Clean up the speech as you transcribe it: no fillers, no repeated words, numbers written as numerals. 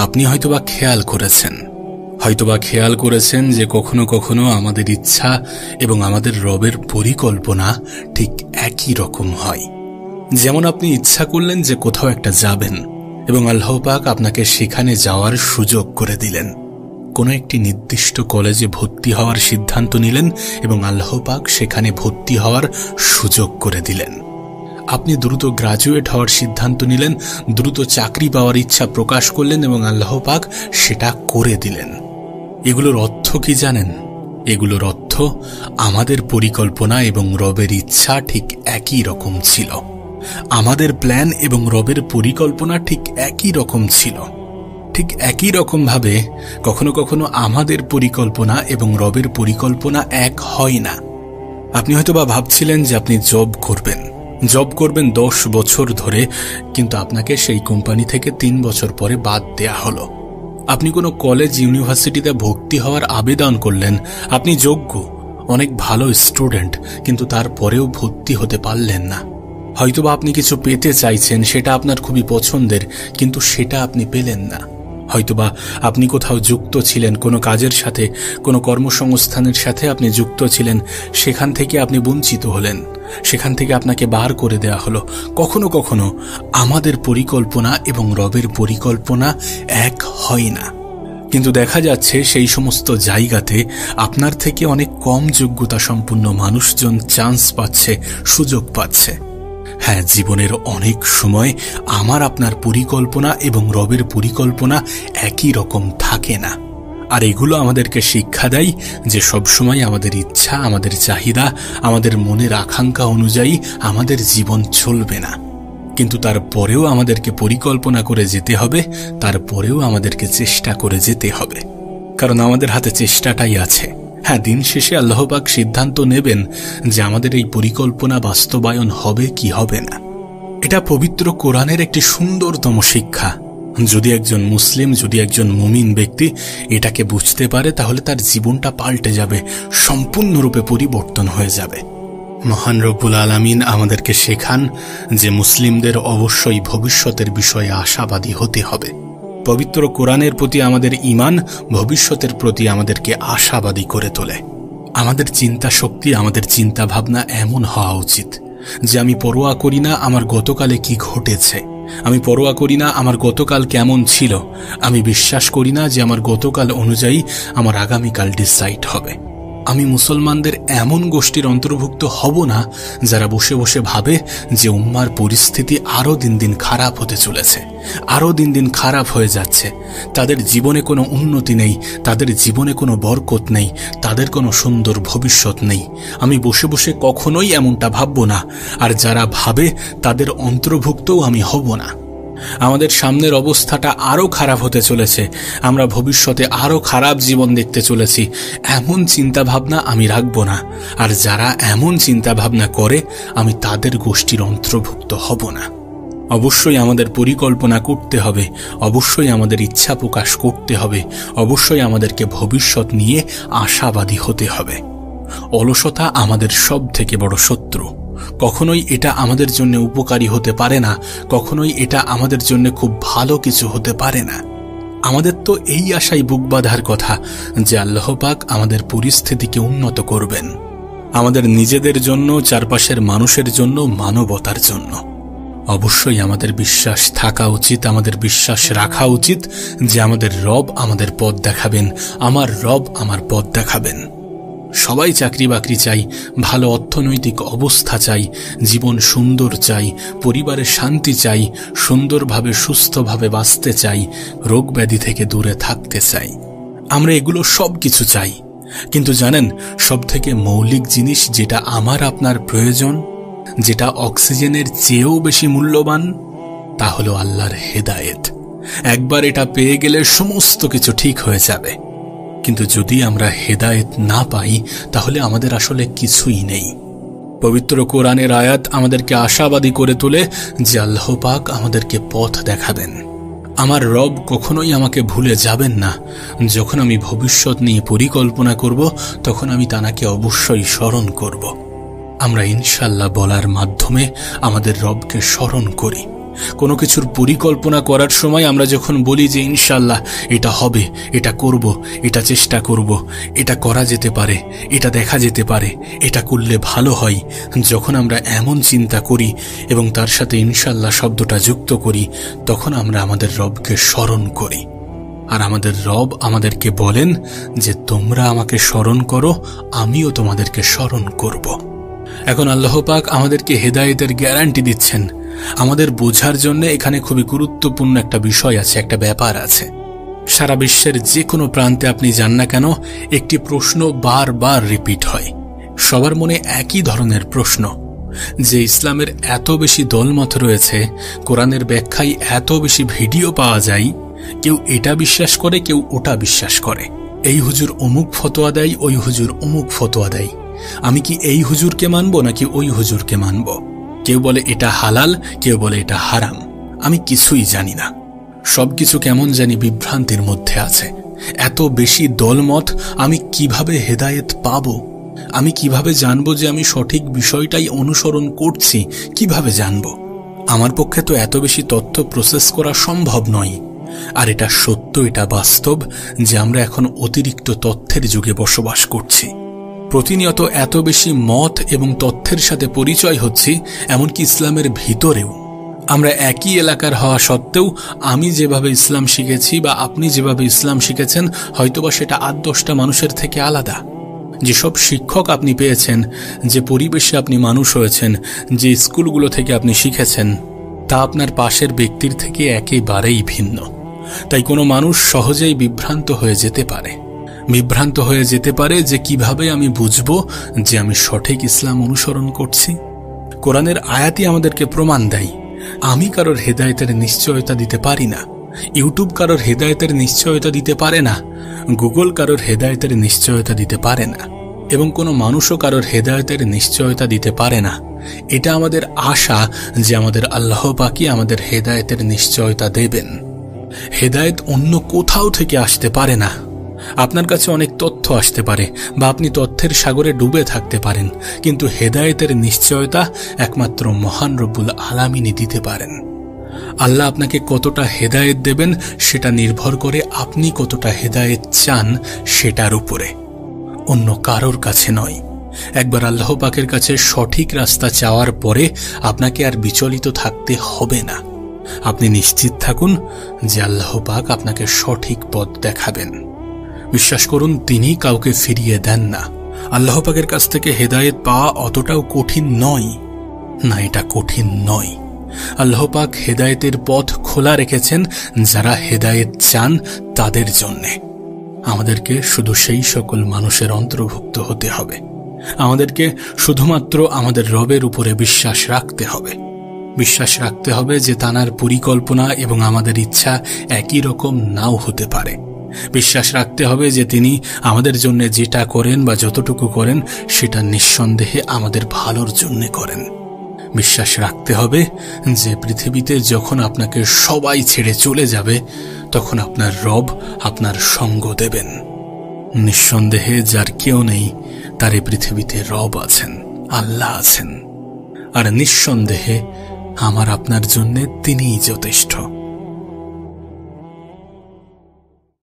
আপনি হয়তোবা খেয়াল করেছেন যে কখনো কখনো আমাদের ইচ্ছা এবং আমাদের রবের পরিকল্পনা ঠিক একই রকম হয়। যেমন আপনি ইচ্ছা করলেন যে কোথাও একটা যাবেন এবং আল্লাহ পাক আপনাকে সেখানে যাওয়ার সুযোগ করে দিলেন। কোনো একটি নির্দিষ্ট কলেজে ভর্তি হওয়ার সিদ্ধান্ত নিলেন এবং আল্লাহ পাক সেখানে ভর্তি হওয়ার সুযোগ করে দিলেন। আপনি দ্রুত গ্রাজুয়েট হওয়ার সিদ্ধান্ত নিলেন, দ্রুত চাকরি পাওয়ার ইচ্ছা প্রকাশ করলেন এবং আল্লাহ পাক সেটা করে দিলেন। এগুলোর অর্থ কি জানেন? এগুলোর অর্থ আমাদের পরিকল্পনা এবং রবের ইচ্ছা ঠিক একই রকম ছিল। আমাদের প্ল্যান এবং রবের পরিকল্পনা ঠিক একই রকম ছিল। ঠিক একই রকমভাবে কখনো কখনো আমাদের পরিকল্পনা এবং রবের পরিকল্পনা এক হয় না। আপনি হয়তোবা ভাবছিলেন যে আপনি জব করবেন 10 বছর ধরে, কিন্তু আপনাকে সেই কোম্পানি থেকে 3 বছর পরে বাদ দেয়া হলো। আপনি কোনো কলেজ ইউনিভার্সিটিতে ভর্তি হওয়ার আবেদন করলেন, আপনি যোগ্য, অনেক ভালো স্টুডেন্ট, কিন্তু তারপরেও ভর্তি হতে পারলেন না। হয়তোবা আপনি কিছু পেতে চাইছেন, সেটা আপনার খুবই পছন্দের, কিন্তু সেটা আপনি পেলেন না। হয়তোবা আপনি কোথাও যুক্ত ছিলেন, কোনো কাজের সাথে, কোনো কর্মসংস্থানের সাথে আপনি যুক্ত ছিলেন, সেখান থেকে আপনি বঞ্চিত হলেন, সেখান থেকে আপনাকে বার করে দেয়া হলো। কখনো কখনো আমাদের পরিকল্পনা এবং রবের পরিকল্পনা এক হয় না, কিন্তু দেখা যাচ্ছে সেই সমস্ত জায়গাতে আপনার থেকে অনেক কম যোগ্যতা সম্পন্ন মানুষজন চান্স পাচ্ছে, সুযোগ পাচ্ছে। হ্যাঁ, জীবনের অনেক সময় আমার আপনার পরিকল্পনা এবং রবের পরিকল্পনা একই রকম থাকে না। আর এগুলো আমাদেরকে শিক্ষা দেয় যে সবসময় আমাদের ইচ্ছা, আমাদের চাহিদা, আমাদের মনের আকাঙ্ক্ষা অনুযায়ী আমাদের জীবন চলবে না। কিন্তু তারপরেও আমাদেরকে পরিকল্পনা করে যেতে হবে, তারপরেও আমাদেরকে চেষ্টা করে যেতে হবে, কারণ আমাদের হাতে চেষ্টাটাই আছে। হ্যাঁ, দিন শেষে আল্লাহ পাক সিদ্ধান্ত নেবেন যে আমাদের এই পরিকল্পনা বাস্তবায়ন হবে কি হবে না। এটা পবিত্র কোরআনের একটি সুন্দরতম শিক্ষা। যদি একজন মুসলিম, যদি একজন মুমিন ব্যক্তি এটাকে বুঝতে পারে, তাহলে তার জীবনটা পাল্টে যাবে, সম্পূর্ণরূপে পরিবর্তন হয়ে যাবে। মহান রব্বুল আলামিন আমাদেরকে শেখান যে মুসলিমদের অবশ্যই ভবিষ্যতের বিষয়ে আশাবাদী হতে হবে। পবিত্র কোরআনের প্রতি আমাদের ঈমান ভবিষ্যতের প্রতি আমাদেরকে আশাবাদী করে তোলে। আমাদের চিন্তা শক্তি, আমাদের চিন্তা ভাবনা এমন হওয়া উচিত যে আমি পরোয়া করি না আমার গতকালে কি ঘটেছে, আমি পরোয়া করি না আমার গতকাল কেমন ছিল, আমি বিশ্বাস করি না যে আমার গতকাল অনুযায়ী আমার আগামীকাল ডিসাইড হবে। আমি মুসলমানদের এমন গোষ্ঠীর অন্তর্ভুক্ত হব না যারা বসে বসে ভাবে যে উম্মার পরিস্থিতি আরও দিন দিন খারাপ হতে চলেছে, আরও দিন দিন খারাপ হয়ে যাচ্ছে, তাদের জীবনে কোনো উন্নতি নেই, তাদের জীবনে কোনো বরকত নেই, তাদের কোনো সুন্দর ভবিষ্যৎ নেই। আমি বসে বসে কখনোই এমনটা ভাবব না, আর যারা ভাবে তাদের অন্তর্ভুক্তও আমি হব না। আমাদের সামনের অবস্থাটা আরও খারাপ হতে চলেছে, আমরা ভবিষ্যতে আরও খারাপ জীবন দেখতে চলেছি, এমন চিন্তাভাবনা আমি রাখব না। আর যারা এমন চিন্তাভাবনা করে আমি তাদের গোষ্ঠীর অন্তর্ভুক্ত হব না। অবশ্যই আমাদের পরিকল্পনা করতে হবে, অবশ্যই আমাদের ইচ্ছা প্রকাশ করতে হবে, অবশ্যই আমাদেরকে ভবিষ্যৎ নিয়ে আশাবাদী হতে হবে। অলসতা আমাদের সব থেকে বড় শত্রু। কখনোই এটা আমাদের জন্য উপকারী হতে পারে না, কখনোই এটা আমাদের জন্য খুব ভালো কিছু হতে পারে না। আমাদের তো এই আশাই বুক বাঁধার কথা যে আল্লাহ পাক আমাদের পরিস্থিতিকে উন্নত করবেন, আমাদের নিজেদের জন্য, চারপাশের মানুষের জন্য, মানবতার জন্য। অবশ্যই আমাদের বিশ্বাস থাকা উচিত, আমাদের বিশ্বাস রাখা উচিত যে আমাদের রব আমাদের পথ দেখাবেন, আমার রব আমার পথ দেখাবেন। সবাই চাকরি বাকরি চাই, ভালো অর্থনৈতিক অবস্থা চাই, জীবন সুন্দর চাই, পরিবারের শান্তি চাই, সুন্দরভাবে সুস্থভাবে বাঁচতে চাই, রোগ ব্যাধি থেকে দূরে থাকতে চাই। আমরা এগুলো সব কিছু চাই, কিন্তু জানেন সবথেকে মৌলিক জিনিস যেটা আমার আপনার প্রয়োজন, যেটা অক্সিজেনের চেয়েও বেশি মূল্যবান, তা হলো আল্লাহর হেদায়েত। একবার এটা পেয়ে গেলে সমস্ত কিছু ঠিক হয়ে যাবে। কিন্তু যদি আমরা হেদায়েত না পাই তাহলে আমাদের আসলে কিছুই নেই। পবিত্র কোরআনের আয়াত আমাদেরকে আশাবাদী করে তোলে যে আল্লাহ পাক আমাদেরকে পথ দেখাবেন। আমার রব কখনোই আমাকে ভুলে যাবেন না। যখন আমি ভবিষ্যৎ নিয়ে পরিকল্পনা করব তখন আমি তাকে অবশ্যই স্মরণ করব। আমরা ইনশাআল্লাহ বলার মাধ্যমে আমাদের রবকে স্মরণ করি। কোনো কিছুর পরিকল্পনা করার সময় আমরা যখন বলি যে ইনশাল্লাহ এটা হবে, এটা করব, এটা চেষ্টা করব, এটা করা যেতে পারে, এটা দেখা যেতে পারে, এটা করলে ভালো হয়, যখন আমরা এমন চিন্তা করি এবং তার সাথে ইনশাল্লাহ শব্দটা যুক্ত করি, তখন আমরা আমাদের রবকে স্মরণ করি। আর আমাদের রব আমাদেরকে বলেন যে তোমরা আমাকে স্মরণ করো, আমিও তোমাদেরকে স্মরণ করব। এখন আল্লাহ পাক আমাদেরকে হেদায়েতের গ্যারান্টি দিচ্ছেন। আমাদের বোঝার জন্য এখানে খুবই গুরুত্বপূর্ণ একটা বিষয় আছে, একটা ব্যাপার আছে। সারা বিশ্বের যে কোনো প্রান্তে আপনি যান না কেন, একটি প্রশ্ন বারবার রিপিট হয়। সবার মনে একই ধরনের প্রশ্ন যে ইসলামের এত বেশি দলমত রয়েছে, কোরআনের ব্যাখ্যায় এত বেশি ভিডিও পাওয়া যায়, কেউ এটা বিশ্বাস করে, কেউ ওটা বিশ্বাস করে। এই হুজুর অমুক ফতোয়া দেয়, ওই হুজুর অমুক ফতোয়া দেয়। আমি কি এই হুজুরকে মানব নাকি ওই হুজুরকে মানব? কেউ বলে এটা হালাল, কেউ বলে এটা হারাম। আমি কিছুই জানি না। সবকিছু কেমন জানি বিভ্রান্তির মধ্যে আছে। এত বেশি দলমত, আমি কিভাবে হেদায়েত পাব? আমি কিভাবে জানব যে আমি সঠিক বিষয়টাই অনুসরণ করছি? কিভাবে জানব? আমার পক্ষে তো এত বেশি তথ্য প্রসেস করা সম্ভব নয়। আর এটা সত্য, এটা বাস্তব যে আমরা এখন অতিরিক্ত তথ্যের যুগে বসবাস করছি। প্রতিনিয়ত এত বেশি মত এবং তথ্যের সাথে পরিচয় হচ্ছি, এমনকি ইসলামের ভিতরেও। আমরা একই এলাকার হওয়া সত্ত্বেও আমি যেভাবে ইসলাম শিখেছি বা আপনি যেভাবে ইসলাম শিখেছেন, হয়তোবা সেটা 8-10টা মানুষের থেকে আলাদা। যেসব শিক্ষক আপনি পেয়েছেন, যে পরিবেশে আপনি মানুষ হয়েছেন, যে স্কুলগুলো থেকে আপনি শিখেছেন, তা আপনার পাশের ব্যক্তির থেকে একেবারেই ভিন্ন। তাই কোনো মানুষ সহজেই বিভ্রান্ত হয়ে যেতে পারে। বিভ্রান্ত হয়ে যেতে পারে যে কিভাবে আমি বুঝব যে আমি সঠিক ইসলাম অনুসরণ করছি। কোরআনের আয়াতই আমাদেরকে প্রমাণ দেয়। আমি কারোর হেদায়েতের নিশ্চয়তা দিতে পারি না। ইউটিউব কারোর হেদায়েতের নিশ্চয়তা দিতে পারে না। গুগল কারোর হেদায়েতের নিশ্চয়তা দিতে পারে না। এবং কোনো মানুষও কারোর হেদায়েতের নিশ্চয়তা দিতে পারে না। এটা আমাদের আশা যে আমাদের আল্লাহ পাকই আমাদের হেদায়েতের নিশ্চয়তা দেবেন। হেদায়েত অন্য কোথাও থেকে আসতে পারে না। আপনার কাছে অনেক তথ্য আসতে পারে বা আপনি তথ্যের সাগরে ডুবে থাকতে পারেন, কিন্তু হেদায়েতের নিশ্চয়তা একমাত্র মহান রব্বুল আলামিনই দিতে পারেন। আল্লাহ আপনাকে কতটা হেদায়েত দেবেন সেটা নির্ভর করে আপনি কতটা হেদায়েত চান সেটার উপরে, অন্য কারোর কাছে নয়। একবার আল্লাহ পাকের কাছে সঠিক রাস্তা চাওয়ার পরে আপনাকে আর বিচলিত থাকতে হবে না। আপনি নিশ্চিত থাকুন যে আল্লাহ পাক আপনাকে সঠিক পথ দেখাবেন। বিশ্বাস করুন, তিনি কাউকে ফিরিয়ে দেন না। আল্লাহ পাকের কাছ থেকে হেদায়েত পাওয়া অতটাও কঠিন নয়। না, এটা কঠিন নয়। আল্লাহ পাক হেদায়েতের পথ খোলা রেখেছেন যারা হেদায়েত চান তাদের জন্যে। আমাদেরকে শুধু সেই সকল মানুষের অন্তর্ভুক্ত হতে হবে। আমাদেরকে শুধুমাত্র আমাদের রবের উপরে বিশ্বাস রাখতে হবে। বিশ্বাস রাখতে হবে যে তাঁর পরিকল্পনা এবং আমাদের ইচ্ছা একই রকম নাও হতে পারে। বিশ্বাস রাখতে হবে যে তিনি আমাদের জন্য যেটা করেন বা যতটুকু করেন সেটা নিঃসন্দেহে আমাদের ভালোর জন্য করেন। বিশ্বাস রাখতে হবে যে পৃথিবীতে যখন আপনাকে সবাই ছেড়ে চলে যাবে, তখন আপনার রব আপনার সঙ্গ দেবেন। নিঃসন্দেহে যার কেউ নেই, তার এই পৃথিবীতে রব আছেন, আল্লাহ আছেন। আর নিঃসন্দেহে আমার আপনার জন্য তিনিই যথেষ্ট।